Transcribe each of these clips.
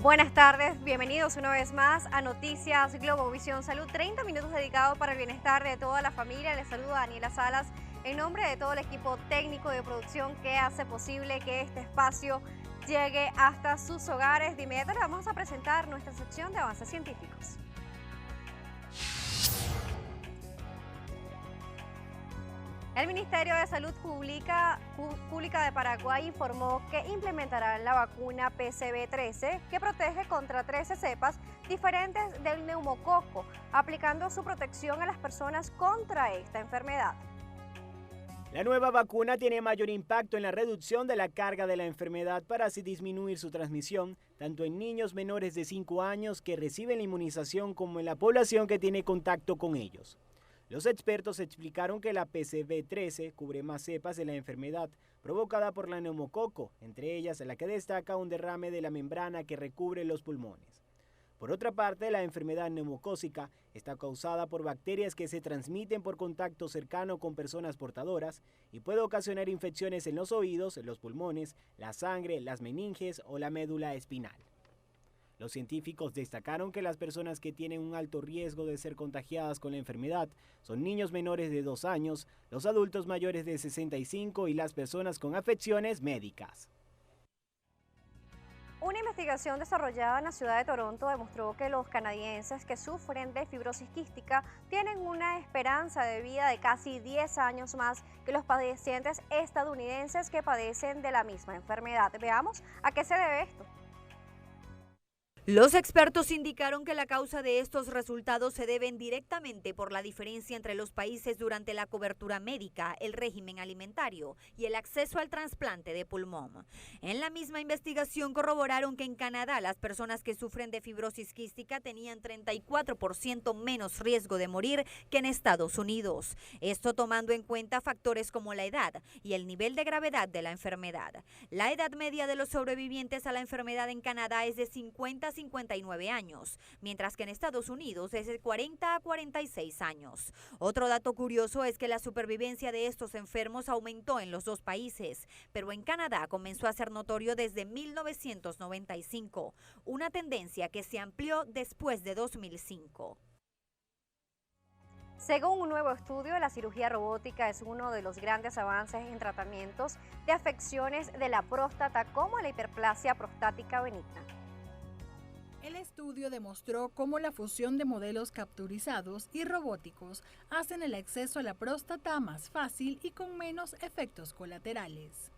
Buenas tardes, bienvenidos una vez más a Noticias Globovisión Salud, 30 minutos dedicados para el bienestar de toda la familia. Les saluda Daniela Salas en nombre de todo el equipo técnico de producción que hace posible que este espacio llegue hasta sus hogares. De inmediato le vamos a presentar nuestra sección de avances científicos. El Ministerio de Salud Pública de Paraguay informó que implementarán la vacuna PCV13 que protege contra 13 cepas diferentes del neumococo, aplicando su protección a las personas contra esta enfermedad. La nueva vacuna tiene mayor impacto en la reducción de la carga de la enfermedad para así disminuir su transmisión, tanto en niños menores de 5 años que reciben la inmunización como en la población que tiene contacto con ellos. Los expertos explicaron que la PCV13 cubre más cepas de la enfermedad provocada por la neumococo, entre ellas la que destaca un derrame de la membrana que recubre los pulmones. Por otra parte, la enfermedad neumocócica está causada por bacterias que se transmiten por contacto cercano con personas portadoras y puede ocasionar infecciones en los oídos, los pulmones, la sangre, las meninges o la médula espinal. Los científicos destacaron que las personas que tienen un alto riesgo de ser contagiadas con la enfermedad son niños menores de 2 años, los adultos mayores de 65 y las personas con afecciones médicas. Una investigación desarrollada en la ciudad de Toronto demostró que los canadienses que sufren de fibrosis quística tienen una esperanza de vida de casi 10 años más que los pacientes estadounidenses que padecen de la misma enfermedad. Veamos a qué se debe esto. Los expertos indicaron que la causa de estos resultados se deben directamente por la diferencia entre los países durante la cobertura médica, el régimen alimentario y el acceso al trasplante de pulmón. En la misma investigación corroboraron que en Canadá las personas que sufren de fibrosis quística tenían 34% menos riesgo de morir que en Estados Unidos. Esto tomando en cuenta factores como la edad y el nivel de gravedad de la enfermedad. La edad media de los sobrevivientes a la enfermedad en Canadá es de 50 a 59 años, mientras que en Estados Unidos es de 40 a 46 años. Otro dato curioso es que la supervivencia de estos enfermos aumentó en los dos países, pero en Canadá comenzó a ser notorio desde 1995, una tendencia que se amplió después de 2005. Según un nuevo estudio, la cirugía robótica es uno de los grandes avances en tratamientos de afecciones de la próstata como la hiperplasia prostática benigna. El estudio demostró cómo la fusión de modelos capturizados y robóticos hacen el acceso a la próstata más fácil y con menos efectos colaterales.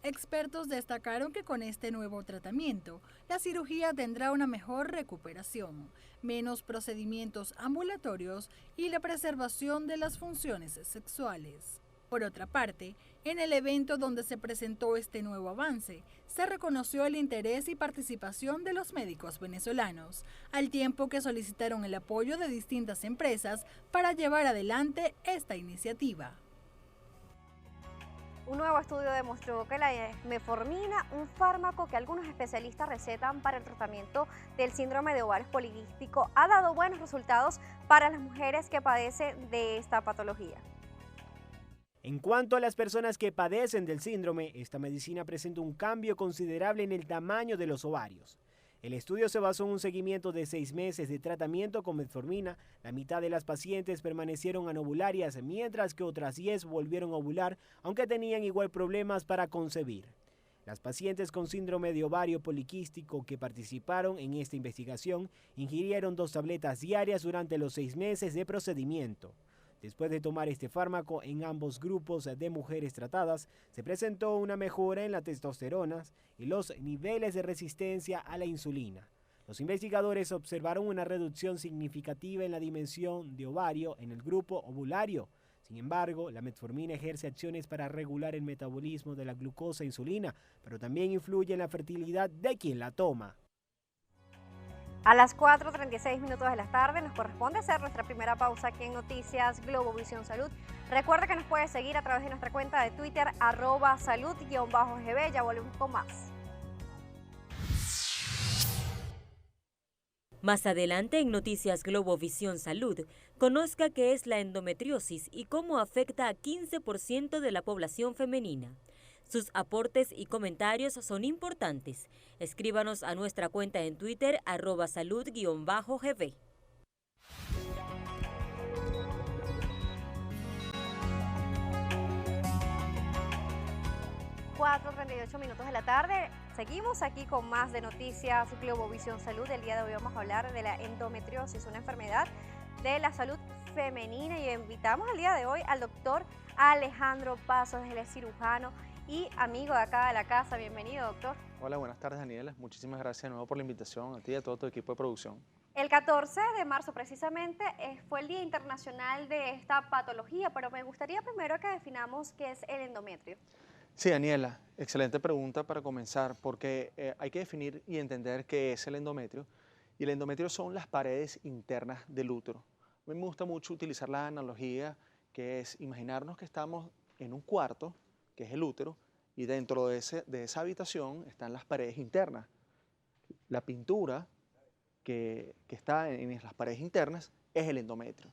Expertos destacaron que con este nuevo tratamiento, la cirugía tendrá una mejor recuperación, menos procedimientos ambulatorios y la preservación de las funciones sexuales. Por otra parte, en el evento donde se presentó este nuevo avance, se reconoció el interés y participación de los médicos venezolanos, al tiempo que solicitaron el apoyo de distintas empresas para llevar adelante esta iniciativa. Un nuevo estudio demostró que la metformina, un fármaco que algunos especialistas recetan para el tratamiento del síndrome de ovario poliquístico, ha dado buenos resultados para las mujeres que padecen de esta patología. En cuanto a las personas que padecen del síndrome, esta medicina presenta un cambio considerable en el tamaño de los ovarios. El estudio se basó en un seguimiento de 6 meses de tratamiento con metformina. La mitad de las pacientes permanecieron anovularias, mientras que otras 10 volvieron a ovular, aunque tenían igual problemas para concebir. Las pacientes con síndrome de ovario poliquístico que participaron en esta investigación ingirieron 2 tabletas diarias durante los 6 meses de procedimiento. Después de tomar este fármaco en ambos grupos de mujeres tratadas, se presentó una mejora en la testosterona y los niveles de resistencia a la insulina. Los investigadores observaron una reducción significativa en la dimensión de ovario en el grupo ovulario. Sin embargo, la metformina ejerce acciones para regular el metabolismo de la glucosa e insulina, pero también influye en la fertilidad de quien la toma. A las 4:36 de la tarde nos corresponde hacer nuestra primera pausa aquí en Noticias Globovisión Salud. Recuerda que nos puede seguir a través de nuestra cuenta de Twitter, @salud_gb. Ya volvemos con más. Más adelante en Noticias Globovisión Salud, conozca qué es la endometriosis y cómo afecta a 15% de la población femenina. Sus aportes y comentarios son importantes. Escríbanos a nuestra cuenta en Twitter, @salud_gv. 4:38 minutos de la tarde. Seguimos aquí con más de Noticias Globovisión Salud. El día de hoy vamos a hablar de la endometriosis, una enfermedad de la salud femenina, y invitamos el día de hoy al doctor Alejandro Pasos. Él es cirujano y amigo de acá de la casa. Bienvenido, doctor. Hola, buenas tardes, Daniela. Muchísimas gracias de nuevo por la invitación, a ti y a todo tu equipo de producción. El 14 de marzo precisamente fue el Día Internacional de esta patología, pero me gustaría primero que definamos qué es el endometrio. Sí, Daniela, excelente pregunta para comenzar, porque hay que definir y entender qué es el endometrio. Y el endometrio son las paredes internas del útero. A mí me gusta mucho utilizar la analogía que es imaginarnos que estamos en un cuarto, que es el útero, y dentro de esa habitación están las paredes internas. La pintura que está en las paredes internas es el endometrio.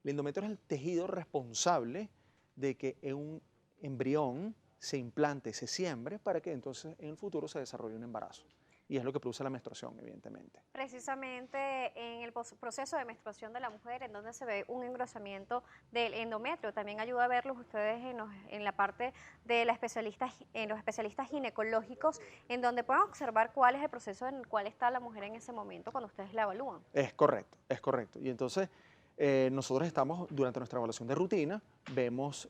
El endometrio es el tejido responsable de que en un embrión se implante, se siembre, para que entonces en el futuro se desarrolle un embarazo. Y es lo que produce la menstruación, evidentemente. Precisamente en el proceso de menstruación de la mujer, en donde se ve un engrosamiento del endometrio, también ayuda a verlos ustedes en la parte de los especialistas ginecológicos, en donde pueden observar cuál es el proceso en el cual está la mujer en ese momento cuando ustedes la evalúan. Es correcto, es correcto. Y entonces nosotros estamos, durante nuestra evaluación de rutina, vemos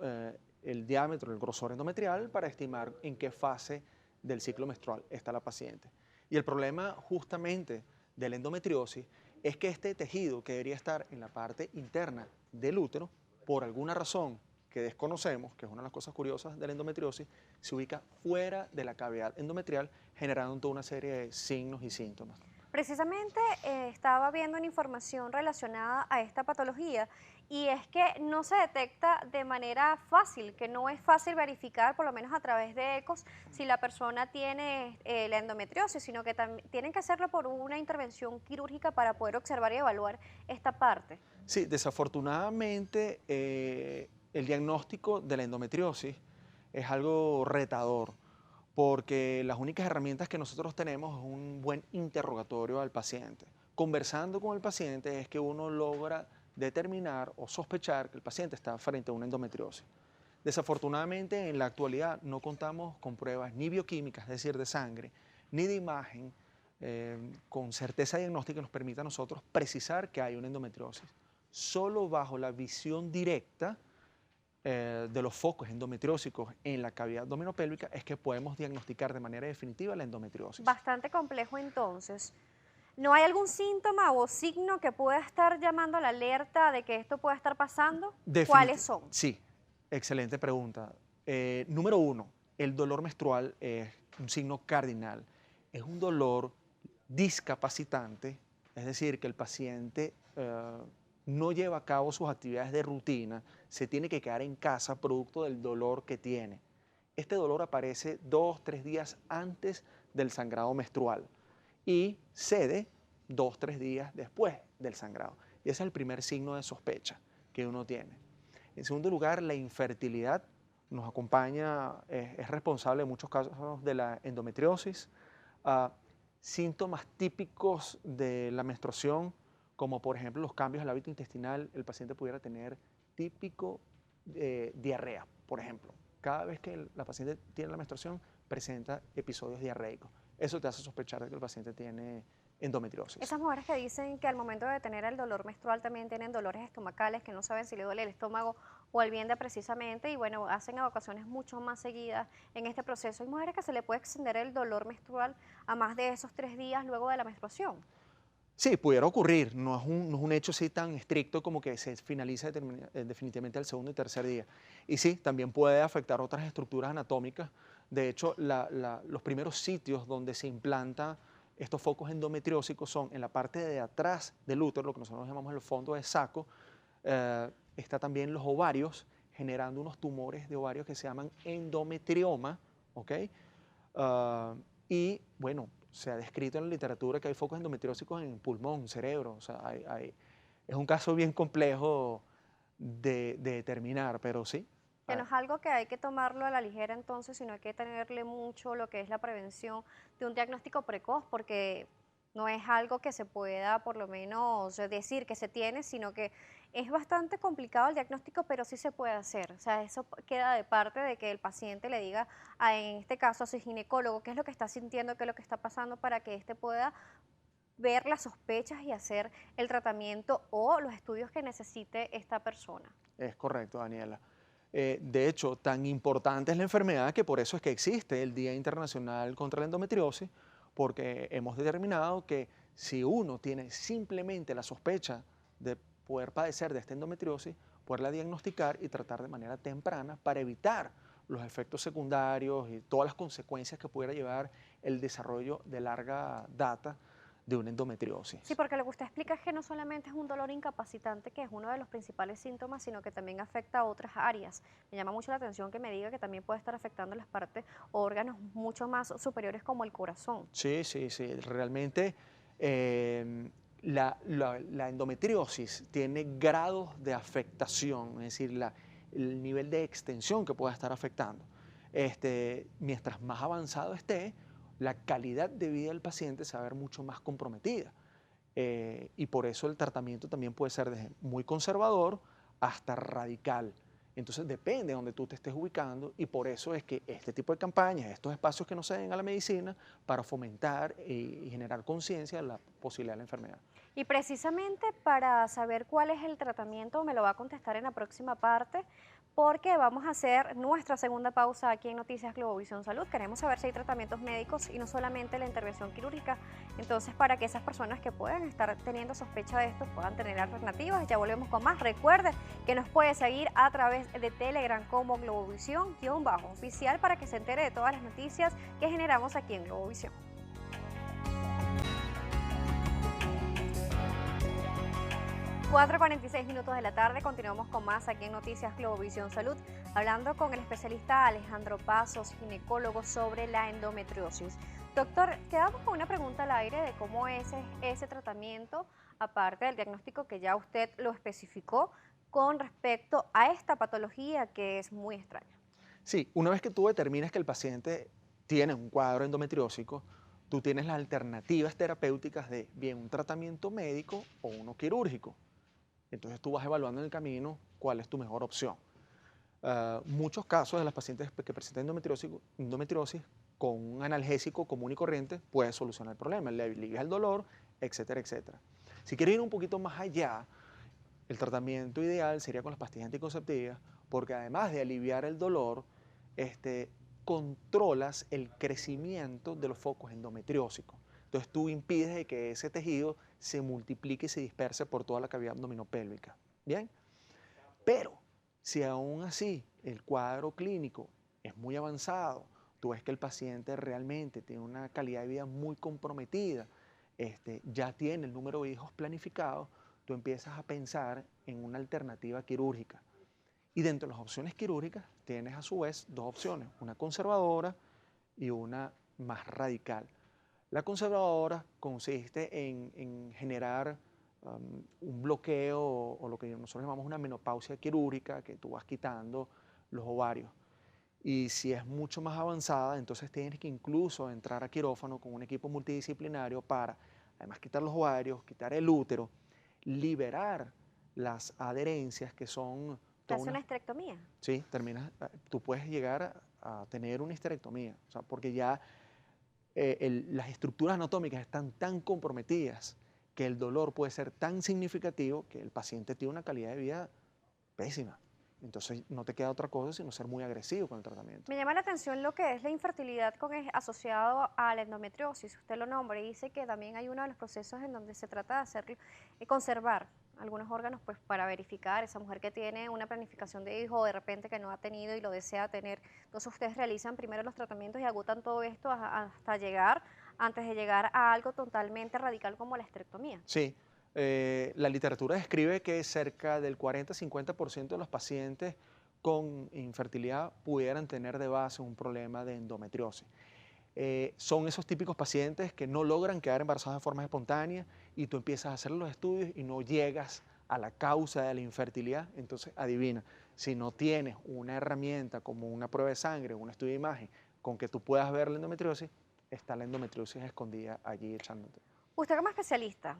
el diámetro, el grosor endometrial para estimar en qué fase del ciclo menstrual está la paciente. Y el problema justamente de la endometriosis es que este tejido que debería estar en la parte interna del útero, por alguna razón que desconocemos, que es una de las cosas curiosas de la endometriosis, se ubica fuera de la cavidad endometrial, generando toda una serie de signos y síntomas. Precisamente estaba viendo una información relacionada a esta patología, y es que no se detecta de manera fácil, que no es fácil verificar, por lo menos a través de ecos, si la persona tiene la endometriosis, sino que tienen que hacerlo por una intervención quirúrgica para poder observar y evaluar esta parte. Sí, desafortunadamente el diagnóstico de la endometriosis es algo retador, porque las únicas herramientas que nosotros tenemos es un buen interrogatorio al paciente. Conversando con el paciente es que uno logra determinar o sospechar que el paciente está frente a una endometriosis. Desafortunadamente, en la actualidad no contamos con pruebas ni bioquímicas, es decir, de sangre, ni de imagen, con certeza diagnóstica que nos permita a nosotros precisar que hay una endometriosis. Solo bajo la visión directa de los focos endometriósicos en la cavidad abdominopélvica es que podemos diagnosticar de manera definitiva la endometriosis. Bastante complejo entonces. ¿No hay algún síntoma o signo que pueda estar llamando a la alerta de que esto pueda estar pasando? ¿Cuáles son? Sí, excelente pregunta. Número uno, el dolor menstrual es un signo cardinal. Es un dolor discapacitante, es decir, que el paciente no lleva a cabo sus actividades de rutina, se tiene que quedar en casa producto del dolor que tiene. Este dolor aparece 2-3 días antes del sangrado menstrual y cede 2-3 días después del sangrado. Y ese es el primer signo de sospecha que uno tiene. En segundo lugar, la infertilidad nos acompaña, es responsable en muchos casos de la endometriosis. Síntomas típicos de la menstruación, como por ejemplo los cambios del hábito intestinal, el paciente pudiera tener típico diarrea, por ejemplo. Cada vez que la paciente tiene la menstruación, presenta episodios diarreicos. Eso te hace sospechar de que el paciente tiene endometriosis. Esas mujeres que dicen que al momento de tener el dolor menstrual también tienen dolores estomacales, que no saben si le duele el estómago o el vientre precisamente, y bueno, hacen evacuaciones mucho más seguidas en este proceso. Hay mujeres que se le puede extender el dolor menstrual a más de esos 3 días luego de la menstruación. Sí, pudiera ocurrir, no es un hecho así tan estricto como que se finaliza definitivamente el segundo y tercer día. Y sí, también puede afectar otras estructuras anatómicas. De hecho, los primeros sitios donde se implantan estos focos endometriósicos son en la parte de atrás del útero, lo que nosotros llamamos el fondo de saco. Está también los ovarios, generando unos tumores de ovarios que se llaman endometrioma, ¿ok? Y bueno, se ha descrito en la literatura que hay focos endometriósicos en pulmón, cerebro, o sea, es un caso bien complejo de determinar, pero sí, Que no es algo que hay que tomarlo a la ligera entonces, sino hay que tenerle mucho lo que es la prevención de un diagnóstico precoz, porque no es algo que se pueda por lo menos decir que se tiene, sino que es bastante complicado el diagnóstico, pero sí se puede hacer. O sea, eso queda de parte de que el paciente le diga, en este caso a su ginecólogo, qué es lo que está sintiendo, qué es lo que está pasando, para que éste pueda ver las sospechas y hacer el tratamiento o los estudios que necesite esta persona. Es correcto, Daniela. De hecho, tan importante es la enfermedad que por eso es que existe el Día Internacional contra la Endometriosis, porque hemos determinado que si uno tiene simplemente la sospecha de poder padecer de esta endometriosis, poderla diagnosticar y tratar de manera temprana para evitar los efectos secundarios y todas las consecuencias que pudiera llevar el desarrollo de larga data de una endometriosis. Sí, porque lo que usted explica es que no solamente es un dolor incapacitante, que es uno de los principales síntomas, sino que también afecta a otras áreas. Me llama mucho la atención que me diga que también puede estar afectando las partes o órganos mucho más superiores como el corazón. Sí, sí, sí. Realmente la endometriosis tiene grados de afectación, es decir, el nivel de extensión que pueda estar afectando. Mientras más avanzado esté, la calidad de vida del paciente se va a ver mucho más comprometida. Y por eso el tratamiento también puede ser desde muy conservador hasta radical. Entonces depende de donde tú te estés ubicando y por eso es que este tipo de campañas, estos espacios que nos den a la medicina para fomentar y generar conciencia de la posibilidad de la enfermedad. Y precisamente para saber cuál es el tratamiento, me lo va a contestar en la próxima parte, porque vamos a hacer nuestra segunda pausa aquí en Noticias Globovisión Salud. Queremos saber si hay tratamientos médicos y no solamente la intervención quirúrgica. Entonces, para que esas personas que puedan estar teniendo sospecha de esto puedan tener alternativas. Ya volvemos con más. Recuerde que nos puede seguir a través de Telegram como Globovisión-oficial para que se entere de todas las noticias que generamos aquí en Globovisión. 4:46 de la tarde, continuamos con más aquí en Noticias Globovisión Salud, hablando con el especialista Alejandro Pasos, ginecólogo, sobre la endometriosis. Doctor, quedamos con una pregunta al aire de cómo es ese tratamiento, aparte del diagnóstico que ya usted lo especificó, con respecto a esta patología que es muy extraña. Sí, una vez que tú determinas que el paciente tiene un cuadro endometriósico, tú tienes las alternativas terapéuticas de bien un tratamiento médico o uno quirúrgico. Entonces tú vas evaluando en el camino cuál es tu mejor opción. Muchos casos de las pacientes que presentan endometriosis con un analgésico común y corriente puede solucionar el problema, le alivia el dolor, etcétera, etcétera. Si quieres ir un poquito más allá, el tratamiento ideal sería con las pastillas anticonceptivas, porque además de aliviar el dolor, controlas el crecimiento de los focos endometriósicos. Entonces tú impides de que ese tejido se multiplique y se disperse por toda la cavidad abdominopélvica. ¿Bien? Pero si aún así el cuadro clínico es muy avanzado, tú ves que el paciente realmente tiene una calidad de vida muy comprometida, ya tiene el número de hijos planificados, tú empiezas a pensar en una alternativa quirúrgica. Y dentro de las opciones quirúrgicas tienes a su vez dos opciones, una conservadora y una más radical. La conservadora consiste en generar un bloqueo o lo que nosotros llamamos una menopausia quirúrgica, que tú vas quitando los ovarios. Y si es mucho más avanzada, entonces tienes que incluso entrar a quirófano con un equipo multidisciplinario para, además, quitar los ovarios, quitar el útero, liberar las adherencias que son... ¿Te hace una histerectomía? Sí, tú puedes llegar a tener una histerectomía, o sea, porque ya las estructuras anatómicas están tan comprometidas que el dolor puede ser tan significativo que el paciente tiene una calidad de vida pésima. Entonces no te queda otra cosa sino ser muy agresivo con el tratamiento. Me llama la atención lo que es la infertilidad asociado a la endometriosis. Usted lo nombra y dice que también hay uno de los procesos en donde se trata de hacer conservar algunos órganos, pues, para verificar esa mujer que tiene una planificación de hijo o de repente que no ha tenido y lo desea tener. Entonces ustedes realizan primero los tratamientos y agotan todo esto hasta llegar, antes de llegar a algo totalmente radical como la histerectomía. Sí, la literatura describe que cerca del 40-50% de los pacientes con infertilidad pudieran tener de base un problema de endometriosis. Son esos típicos pacientes que no logran quedar embarazados de forma espontánea y tú empiezas a hacer los estudios y no llegas a la causa de la infertilidad. Entonces, adivina, Si no tienes una herramienta como una prueba de sangre, un estudio de imagen, con que tú puedas ver la endometriosis, está la endometriosis escondida allí echándote. Usted como especialista,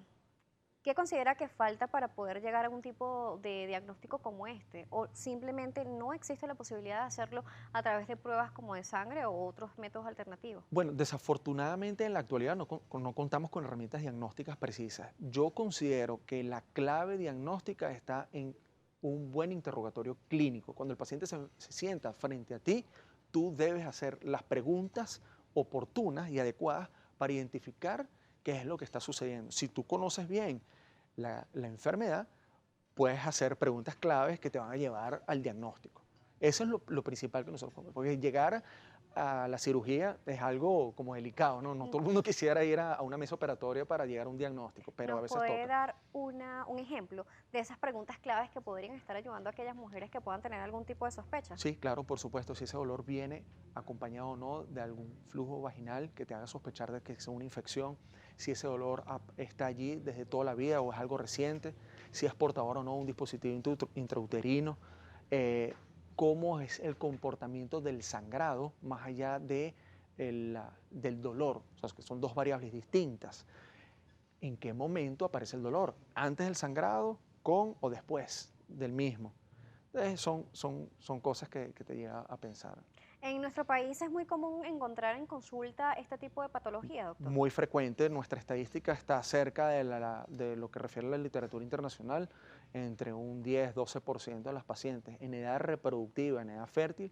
¿qué considera que falta para poder llegar a algún tipo de diagnóstico como este? ¿O simplemente no existe la posibilidad de hacerlo a través de pruebas como de sangre o otros métodos alternativos? Bueno, desafortunadamente en la actualidad no contamos con herramientas diagnósticas precisas. Yo considero que la clave diagnóstica está en un buen interrogatorio clínico. Cuando el paciente se sienta frente a ti, tú debes hacer las preguntas oportunas y adecuadas para identificar qué es lo que está sucediendo. Si tú conoces bien la enfermedad, puedes hacer preguntas claves que te van a llevar al diagnóstico. Eso es lo principal que nosotros podemos, porque llegar a la cirugía es algo como delicado, ¿no? No todo el mundo quisiera ir a una mesa operatoria para llegar a un diagnóstico, pero a ¿Nos veces puede toca. dar un ejemplo de esas preguntas claves que podrían estar ayudando a aquellas mujeres que puedan tener algún tipo de sospecha? Sí, claro, por supuesto, si ese dolor viene acompañado o no de algún flujo vaginal que te haga sospechar de que es una infección, si ese dolor está allí desde toda la vida o es algo reciente, si es portador o no de un dispositivo intrauterino, cómo es el comportamiento del sangrado más allá del dolor, o sea, que son dos variables distintas. ¿En qué momento aparece el dolor? ¿Antes del sangrado, con o después del mismo? Son cosas que te lleva a pensar. En nuestro país es muy común encontrar en consulta este tipo de patología, doctor. Muy frecuente, nuestra estadística está cerca de lo que refiere a la literatura internacional, entre un 10-12% de las pacientes en edad reproductiva, en edad fértil,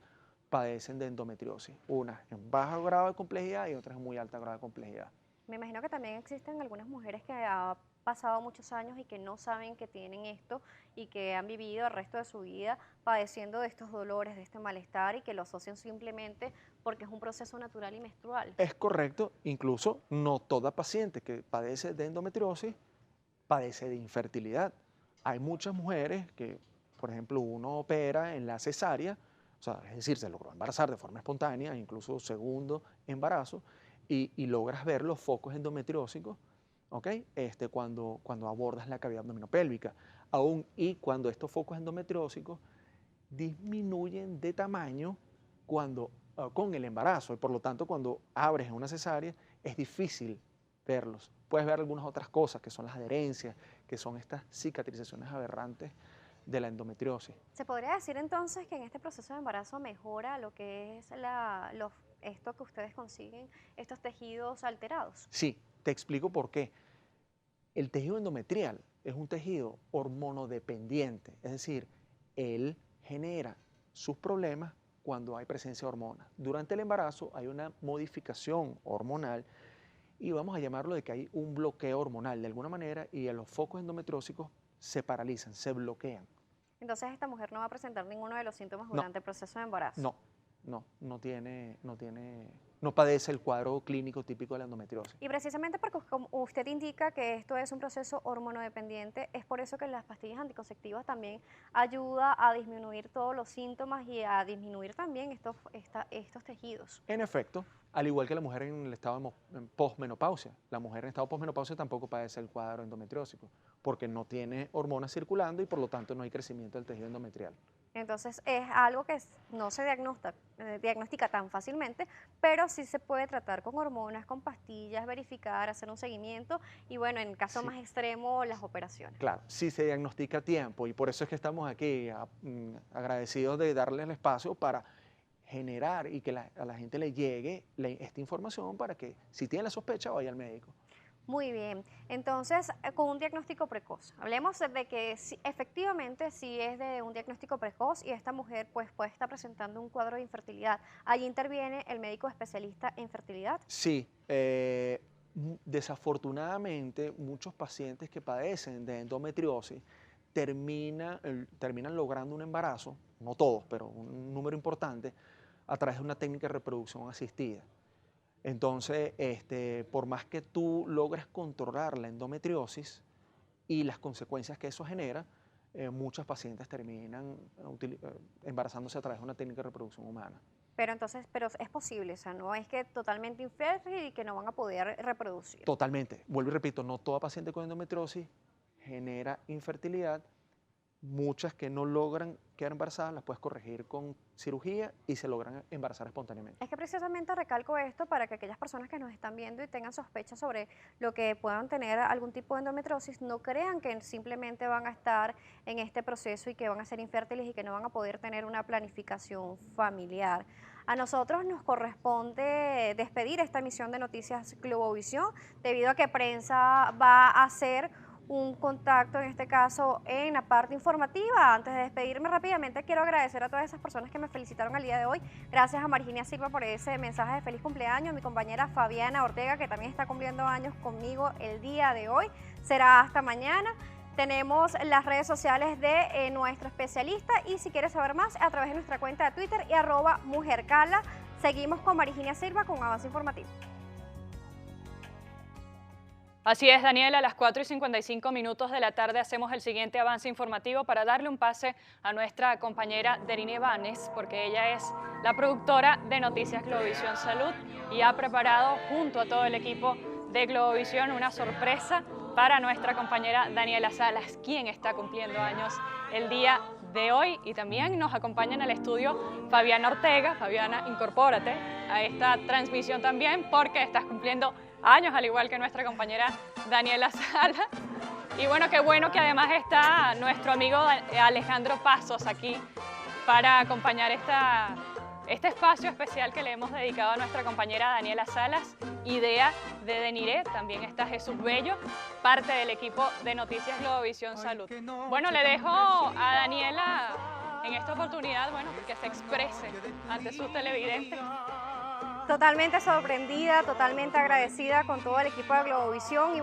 padecen de endometriosis. Unas en bajo grado de complejidad y otras en muy alto grado de complejidad. Me imagino que también existen algunas mujeres que han pasado muchos años y que no saben que tienen esto y que han vivido el resto de su vida padeciendo de estos dolores, de este malestar y que lo asocian simplemente porque es un proceso natural y menstrual. Es correcto, incluso no toda paciente que padece de endometriosis padece de infertilidad. Hay muchas mujeres que, por ejemplo, uno opera en la cesárea, o sea, es decir, se logró embarazar de forma espontánea, incluso segundo embarazo, y logras ver los focos endometriósicos, ¿ok? Cuando abordas la cavidad abdominopélvica. Aún y cuando estos focos endometriósicos disminuyen de tamaño con el embarazo, y por lo tanto cuando abres en una cesárea es difícil verlos. Puedes ver algunas otras cosas que son las adherencias, que son estas cicatrizaciones aberrantes de la endometriosis. ¿Se podría decir entonces que en este proceso de embarazo mejora lo que es esto que ustedes consiguen, estos tejidos alterados? Sí, te explico por qué. El tejido endometrial es un tejido hormonodependiente, es decir, él genera sus problemas cuando hay presencia de hormonas. Durante el embarazo hay una modificación hormonal y vamos a llamarlo de que hay un bloqueo hormonal de alguna manera y los focos endometriósicos se paralizan, se bloquean. Entonces esta mujer no va a presentar ninguno de los síntomas durante el proceso de embarazo. No padece el cuadro clínico típico de la endometriosis. Y precisamente porque como usted indica que esto es un proceso hormonodependiente, es por eso que las pastillas anticonceptivas también ayuda a disminuir todos los síntomas y a disminuir también estos tejidos. En efecto, al igual que la mujer en el estado de posmenopausia, la mujer en estado posmenopausia tampoco padece el cuadro endometriósico, porque no tiene hormonas circulando y por lo tanto no hay crecimiento del tejido endometrial. Entonces es algo que no se diagnostica tan fácilmente, pero sí se puede tratar con hormonas, con pastillas, verificar, hacer un seguimiento y bueno, en caso más extremo, las operaciones. Claro, sí se diagnostica a tiempo y por eso es que estamos aquí agradecidos de darle el espacio para generar y que a la gente le llegue esta información para que si tiene la sospecha vaya al médico. Muy bien, entonces con un diagnóstico precoz, hablemos de que efectivamente sí es de un diagnóstico precoz y esta mujer pues puede estar presentando un cuadro de infertilidad. ¿Allí interviene el médico especialista en fertilidad? Sí, desafortunadamente muchos pacientes que padecen de endometriosis terminan logrando un embarazo, no todos, pero un número importante, a través de una técnica de reproducción asistida. Entonces, por más que tú logres controlar la endometriosis y las consecuencias que eso genera, muchos pacientes terminan embarazándose a través de una técnica de reproducción humana. Pero es posible, o sea, no es que totalmente infértil y que no van a poder reproducir. Totalmente. Vuelvo y repito, no toda paciente con endometriosis genera infertilidad muchas que no logran quedar embarazadas las puedes corregir con cirugía y se logran embarazar espontáneamente. Es que precisamente recalco esto para que aquellas personas que nos están viendo y tengan sospechas sobre lo que puedan tener algún tipo de endometriosis no crean que simplemente van a estar en este proceso y que van a ser infértiles y que no van a poder tener una planificación familiar. A nosotros nos corresponde despedir esta emisión de Noticias Globovisión debido a que prensa va a hacer un contacto, en este caso, en la parte informativa. Antes de despedirme rápidamente, quiero agradecer a todas esas personas que me felicitaron el día de hoy. Gracias a Marginia Silva por ese mensaje de feliz cumpleaños, a mi compañera Fabiana Ortega, que también está cumpliendo años conmigo el día de hoy. Será hasta mañana. Tenemos las redes sociales de nuestro especialista y si quieres saber más, a través de nuestra cuenta de Twitter y @mujercala. Seguimos con Marginia Silva con un avance informativo. Así es, Daniela, a las 4:55 de la tarde hacemos el siguiente avance informativo para darle un pase a nuestra compañera Derine Banes, porque ella es la productora de Noticias Globovisión Salud y ha preparado junto a todo el equipo de Globovisión una sorpresa para nuestra compañera Daniela Salas, quien está cumpliendo años el día de hoy, y también nos acompaña en el estudio Fabiana Ortega. Fabiana, incorpórate a esta transmisión también porque estás cumpliendo años, al igual que nuestra compañera Daniela Salas. Y bueno que además está nuestro amigo Alejandro Pasos aquí para acompañar este espacio especial que le hemos dedicado a nuestra compañera Daniela Salas, idea de Deniré. También está Jesús Bello, parte del equipo de Noticias Globovisión Salud. Bueno, le dejo a Daniela en esta oportunidad, que se exprese ante sus televidentes. Totalmente sorprendida, totalmente agradecida con todo el equipo de Globovisión y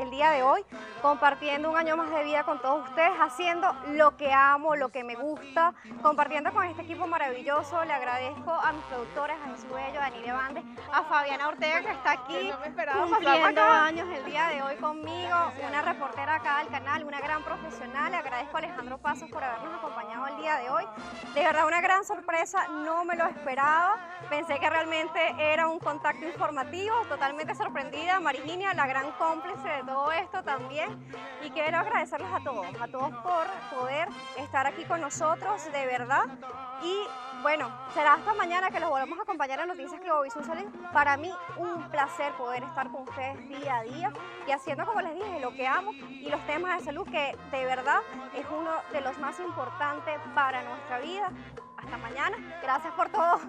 el día de hoy compartiendo un año más de vida con todos ustedes, haciendo lo que amo, lo que me gusta, compartiendo con este equipo maravilloso. Le agradezco a mis productores, a Jesús Bello, a Daniela Banes, a Fabiana Ortega, que está aquí cumpliendo años el día de hoy conmigo, una reportera acá del canal, una gran profesional. Le agradezco a Alejandro Pasos por habernos acompañado el día de hoy. De verdad, una gran sorpresa, no me lo esperaba, pensé que realmente era un contacto informativo, totalmente sorprendida. Marginia, la gran cómplice de todo esto también, y quiero agradecerles a todos por poder estar aquí con nosotros, de verdad. Y será hasta mañana que los volvemos a acompañar en Noticias Globovisión Salud. Para mí un placer poder estar con ustedes día a día y haciendo, como les dije, lo que amo y los temas de salud, que de verdad es uno de los más importantes para nuestra vida. Hasta mañana, gracias por todo.